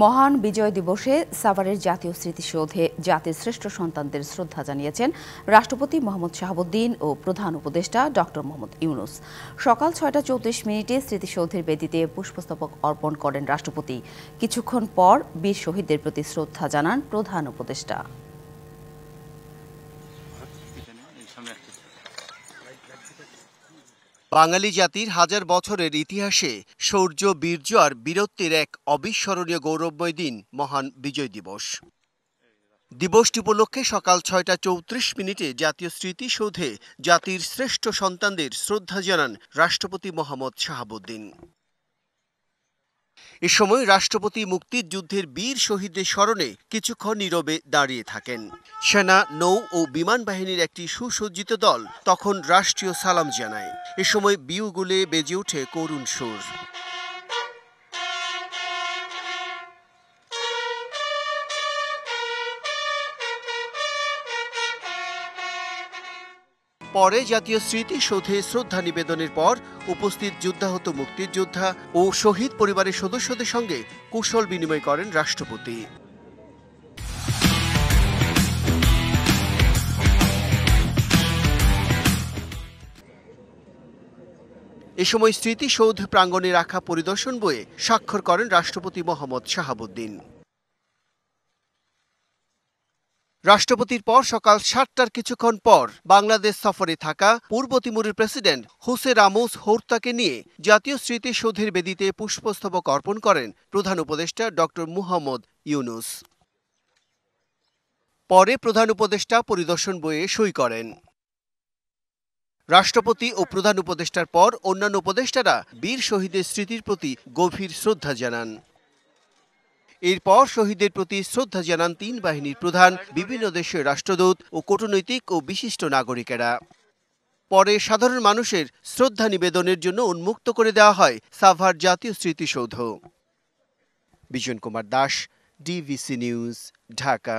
মহান বিজয় দিবসে সাভারের জাতীয় স্মৃতিসৌধে জাতির শ্রেষ্ঠ সন্তানদের শ্রদ্ধা জানিয়েছেন রাষ্ট্রপতি মোহাম্মদ শাহাবুদ্দিন ও প্রধান উপদেষ্টা ডক্টর মোহাম্মদ ইউনূস। সকাল ৬টা ৩৪ স্মৃতিসৌধের বেদিতে পুষ্পস্তবক অর্পণ করেন রাষ্ট্রপতি। কিছুক্ষণ পর বীর শহীদদের প্রতি শ্রদ্ধা জানান প্রধান উপদেষ্টা। বাঙালি জাতির হাজার বছরের ইতিহাসে শৌর্য, বীর্য আর বীরত্বের এক অবিস্মরণীয় গৌরবময় দিন মহান বিজয় দিবস। দিবসটি উপলক্ষে সকাল ৬টা ৩৪ জাতীয় স্মৃতিসৌধে জাতির শ্রেষ্ঠ সন্তানদের শ্রদ্ধা জানান রাষ্ট্রপতি মোহাম্মদ শাহাবুদ্দিন। এ সময় রাষ্ট্রপতি মুক্তিযুদ্ধের বীর শহীদদের স্মরণে কিছুক্ষণ নীরবে দাঁড়িয়ে থাকেন। সেনা, নৌ ও বিমান বাহিনীর একটি সুসজ্জিত দল তখন রাষ্ট্রীয় সালাম জানায়। এ সময় বিউগুলে বেজে ওঠে করুণ সুর। পরে জাতীয় স্মৃতিসৌধে শ্রদ্ধা নিবেদনের পর উপস্থিত যুদ্ধাহত মুক্তিযোদ্ধা ও শহীদ পরিবারের সদস্যদের সঙ্গে কুশল বিনিময় করেন রাষ্ট্রপতি। এ সময় স্মৃতিসৌধ প্রাঙ্গণে রাখা পরিদর্শন বইয়ে স্বাক্ষর করেন রাষ্ট্রপতি মোহাম্মদ শাহাবুদ্দিন। রাষ্ট্রপতির পর সকাল ৭টার কিছুক্ষণ পর বাংলাদেশ সফরে থাকা পূর্ব তিমুরের প্রেসিডেন্ট হোসে রামোস হোর্তাকে নিয়ে জাতীয় স্মৃতিসৌধের বেদিতে পুষ্পস্তবক অর্পণ করেন প্রধান উপদেষ্টা ডক্টর মোহাম্মদ ইউনূস। পরে প্রধান উপদেষ্টা পরিদর্শন বইয়ে সই করেন। রাষ্ট্রপতি ও প্রধান উপদেষ্টার পর অন্যান্য উপদেষ্টারা বীর শহীদের স্মৃতির প্রতি গভীর শ্রদ্ধা জানান। এরপর শহীদদের প্রতি শ্রদ্ধা জানান ৩ বাহিনীর প্রধান, বিভিন্ন দেশের রাষ্ট্রদূত ও কূটনৈতিক ও বিশিষ্ট নাগরিকেরা। পরে সাধারণ মানুষের শ্রদ্ধা নিবেদনের জন্য উন্মুক্ত করে দেওয়া হয় সাভার জাতীয় স্মৃতিসৌধ। Bijan Kumar Das, DVC news, Dhaka.